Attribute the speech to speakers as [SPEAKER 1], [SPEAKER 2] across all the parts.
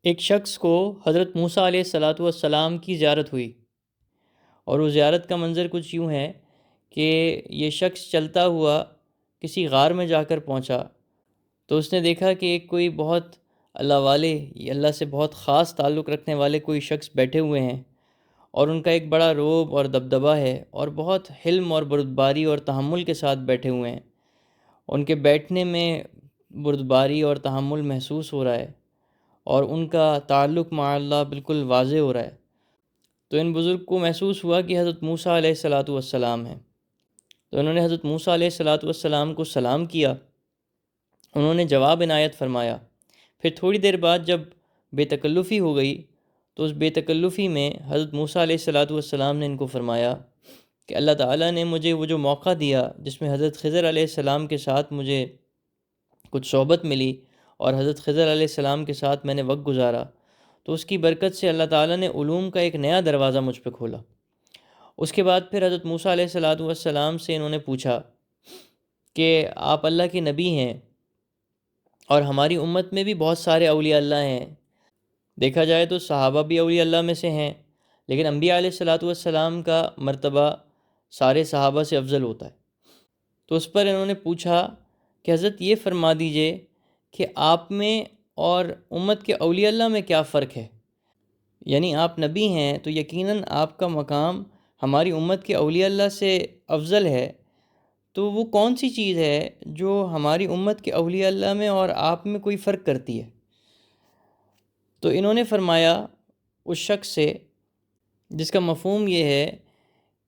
[SPEAKER 1] ایک شخص کو حضرت موسیٰ علیہ الصلاۃ والسلام کی زیارت ہوئی، اور وہ زیارت کا منظر کچھ یوں ہے کہ یہ شخص چلتا ہوا کسی غار میں جا کر پہنچا تو اس نے دیکھا کہ ایک کوئی بہت اللہ والے، اللہ سے بہت خاص تعلق رکھنے والے کوئی شخص بیٹھے ہوئے ہیں، اور ان کا ایک بڑا رعب اور دبدبہ ہے، اور بہت حلم اور بردباری اور تحمل کے ساتھ بیٹھے ہوئے ہیں۔ ان کے بیٹھنے میں بردباری اور تحمل محسوس ہو رہا ہے، اور ان کا تعلق مع اللہ بالکل واضح ہو رہا ہے۔ تو ان بزرگ کو محسوس ہوا کہ حضرت موسیٰ علیہ الصلاۃ والسلام ہیں، تو انہوں نے حضرت موسیٰ علیہ الصلاۃ والسلام کو سلام کیا۔ انہوں نے جواب عنایت فرمایا۔ پھر تھوڑی دیر بعد جب بے تکلفی ہو گئی تو اس بے تکلفی میں حضرت موسیٰ علیہ الصلاۃ والسلام نے ان کو فرمایا کہ اللہ تعالیٰ نے مجھے وہ جو موقع دیا جس میں حضرت خضر علیہ السلام کے ساتھ مجھے کچھ صحبت ملی، اور حضرت خضر علیہ السلام کے ساتھ میں نے وقت گزارا، تو اس کی برکت سے اللہ تعالیٰ نے علوم کا ایک نیا دروازہ مجھ پہ کھولا۔ اس کے بعد پھر حضرت موسیٰ علیہ الصلاۃ والسلام سے انہوں نے پوچھا کہ آپ اللہ کے نبی ہیں، اور ہماری امت میں بھی بہت سارے اولیاء اللہ ہیں، دیکھا جائے تو صحابہ بھی اولیاء اللہ میں سے ہیں، لیکن انبیاء علیہ الصلاۃ والسلام کا مرتبہ سارے صحابہ سے افضل ہوتا ہے۔ تو اس پر انہوں نے پوچھا کہ حضرت یہ فرما دیجئے کہ آپ میں اور امت کے اولیاء اللہ میں کیا فرق ہے؟ یعنی آپ نبی ہیں تو یقیناً آپ کا مقام ہماری امت کے اولیاء اللہ سے افضل ہے، تو وہ کون سی چیز ہے جو ہماری امت کے اولیاء اللہ میں اور آپ میں کوئی فرق کرتی ہے؟ تو انہوں نے فرمایا اس شخص سے، جس کا مفہوم یہ ہے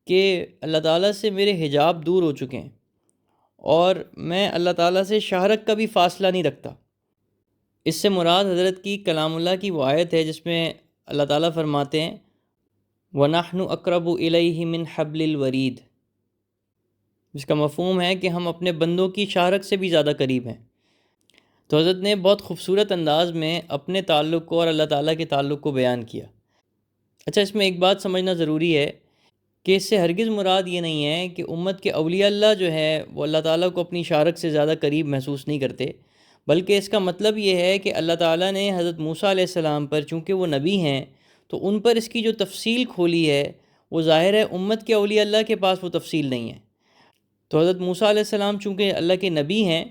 [SPEAKER 1] کہ اللہ تعالیٰ سے میرے حجاب دور ہو چکے ہیں، اور میں اللہ تعالیٰ سے شہرک کا بھی فاصلہ نہیں رکھتا۔ اس سے مراد حضرت کی کلام اللہ کی وہ آیت ہے جس میں اللہ تعالیٰ فرماتے ہیں وَنَحْنُ أَقْرَبُ إِلَيْهِ مِنْ حَبْلِ الْوَرِيدِ، جس کا مفہوم ہے کہ ہم اپنے بندوں کی شہرک سے بھی زیادہ قریب ہیں۔ تو حضرت نے بہت خوبصورت انداز میں اپنے تعلق کو اور اللہ تعالیٰ کے تعلق کو بیان کیا۔ اچھا، اس میں ایک بات سمجھنا ضروری ہے کہ اس سے ہرگز مراد یہ نہیں ہے کہ امت کے اولیاء اللہ جو ہے وہ اللہ تعالیٰ کو اپنی شارک سے زیادہ قریب محسوس نہیں کرتے، بلکہ اس کا مطلب یہ ہے کہ اللہ تعالیٰ نے حضرت موسیٰ علیہ السلام پر، چونکہ وہ نبی ہیں تو ان پر اس کی جو تفصیل کھولی ہے وہ ظاہر ہے امت کے اولیاء اللہ کے پاس وہ تفصیل نہیں ہے۔ تو حضرت موسیٰ علیہ السلام چونکہ اللہ کے نبی ہیں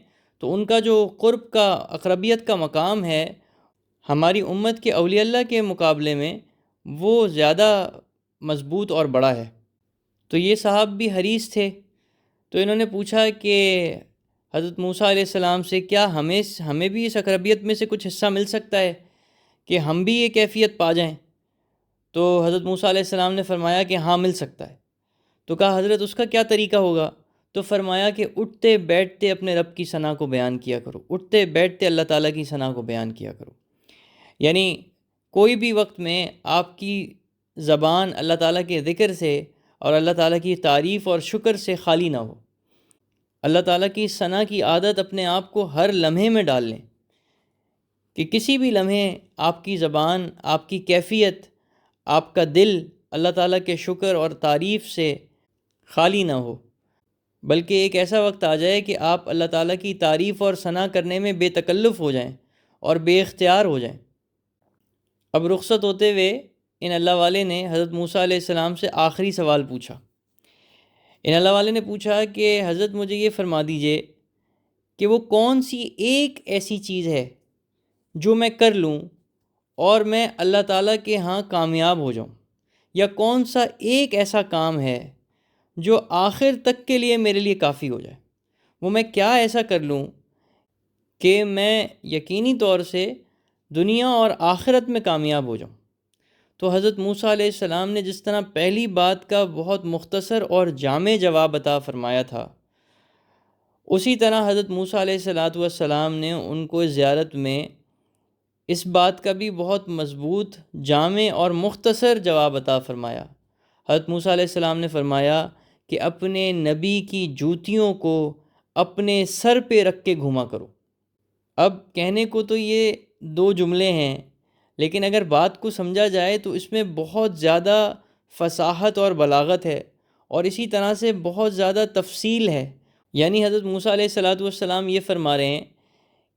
[SPEAKER 1] تو ان کا جو قرب کا، اقربیت کا مقام ہے ہماری امت کے اولیاء اللہ کے مقابلے میں وہ زیادہ مضبوط اور بڑا ہے۔ تو یہ صاحب بھی حریص تھے، تو انہوں نے پوچھا کہ حضرت موسیٰ علیہ السلام سے کیا ہمیں بھی اس اقربیت میں سے کچھ حصہ مل سکتا ہے کہ ہم بھی یہ کیفیت پا جائیں؟ تو حضرت موسیٰ علیہ السلام نے فرمایا کہ ہاں مل سکتا ہے۔ تو کہا حضرت اس کا کیا طریقہ ہوگا؟ تو فرمایا کہ اٹھتے بیٹھتے اپنے رب کی ثنا کو بیان کیا کرو، اٹھتے بیٹھتے اللہ تعالیٰ کی ثنا کو بیان کیا کرو۔ یعنی کوئی بھی وقت میں آپ کی زبان اللہ تعالیٰ کے ذکر سے اور اللہ تعالیٰ کی تعریف اور شکر سے خالی نہ ہو۔ اللہ تعالیٰ کی ثنا کی عادت اپنے آپ کو ہر لمحے میں ڈال لیں، کہ کسی بھی لمحے آپ کی زبان، آپ کی کیفیت، آپ کا دل اللہ تعالیٰ کے شکر اور تعریف سے خالی نہ ہو، بلکہ ایک ایسا وقت آ جائے کہ آپ اللہ تعالیٰ کی تعریف اور ثنا کرنے میں بے تکلف ہو جائیں اور بے اختیار ہو جائیں۔ اب رخصت ہوتے ہوئے ان اللہ والے نے حضرت موسیٰ علیہ السلام سے آخری سوال پوچھا۔ ان اللہ والے نے پوچھا کہ حضرت مجھے یہ فرما دیجئے کہ وہ کون سی ایک ایسی چیز ہے جو میں کر لوں اور میں اللہ تعالیٰ کے ہاں کامیاب ہو جاؤں، یا کون سا ایک ایسا کام ہے جو آخر تک کے لیے میرے لیے کافی ہو جائے؟ وہ میں کیا ایسا کر لوں کہ میں یقینی طور سے دنیا اور آخرت میں کامیاب ہو جاؤں؟ تو حضرت موسیٰ علیہ السلام نے جس طرح پہلی بات کا بہت مختصر اور جامع جواب عطا فرمایا تھا، اسی طرح حضرت موسیٰ علیہ السلام نے ان کو زیارت میں اس بات کا بھی بہت مضبوط، جامع اور مختصر جواب عطا فرمایا۔ حضرت موسیٰ علیہ السلام نے فرمایا کہ اپنے نبی کی جوتیوں کو اپنے سر پہ رکھ کے گھوما کرو۔ اب کہنے کو تو یہ دو جملے ہیں، لیکن اگر بات کو سمجھا جائے تو اس میں بہت زیادہ فصاحت اور بلاغت ہے، اور اسی طرح سے بہت زیادہ تفصیل ہے۔ یعنی حضرت موسیٰ علیہ السلام یہ فرما رہے ہیں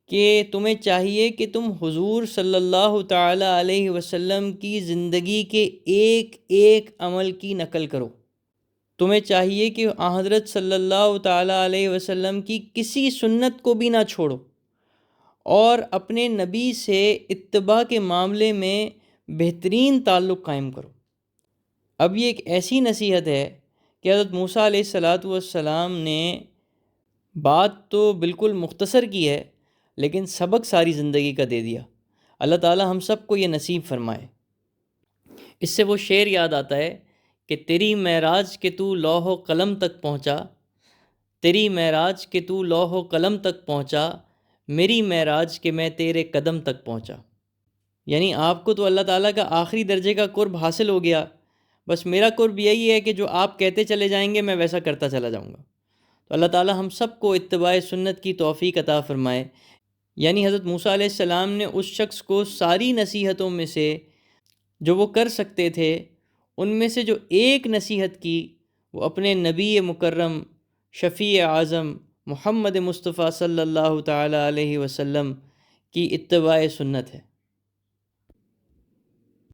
[SPEAKER 1] کہ تمہیں چاہیے کہ تم حضور صلی اللہ تعالیٰ علیہ وسلم کی زندگی کے ایک ایک عمل کی نقل کرو۔ تمہیں چاہیے کہ حضرت صلی اللہ تعالیٰ علیہ وسلم کی کسی سنت کو بھی نہ چھوڑو، اور اپنے نبی سے اتباع کے معاملے میں بہترین تعلق قائم کرو۔ اب یہ ایک ایسی نصیحت ہے کہ حضرت موسیٰ علیہ السلام نے بات تو بالکل مختصر کی ہے، لیکن سبق ساری زندگی کا دے دیا۔ اللہ تعالی ہم سب کو یہ نصیب فرمائے۔ اس سے وہ شعر یاد آتا ہے کہ تیری معراج کے تو لوح و قلم تک پہنچا، تیری معراج کے تو لوح و قلم تک پہنچا، میری معراج کے میں تیرے قدم تک پہنچا۔ یعنی آپ کو تو اللہ تعالیٰ کا آخری درجے کا قرب حاصل ہو گیا، بس میرا قرب یہی ہے کہ جو آپ کہتے چلے جائیں گے میں ویسا کرتا چلا جاؤں گا۔ تو اللہ تعالیٰ ہم سب کو اتباع سنت کی توفیق عطا فرمائے۔ یعنی حضرت موسیٰ علیہ السلام نے اس شخص کو ساری نصیحتوں میں سے جو وہ کر سکتے تھے ان میں سے جو ایک نصیحت کی، وہ اپنے نبی مکرم شفیع اعظم محمد مصطفیٰ صلی اللہ تعالیٰ علیہ وسلم کی اتباع سنت ہے۔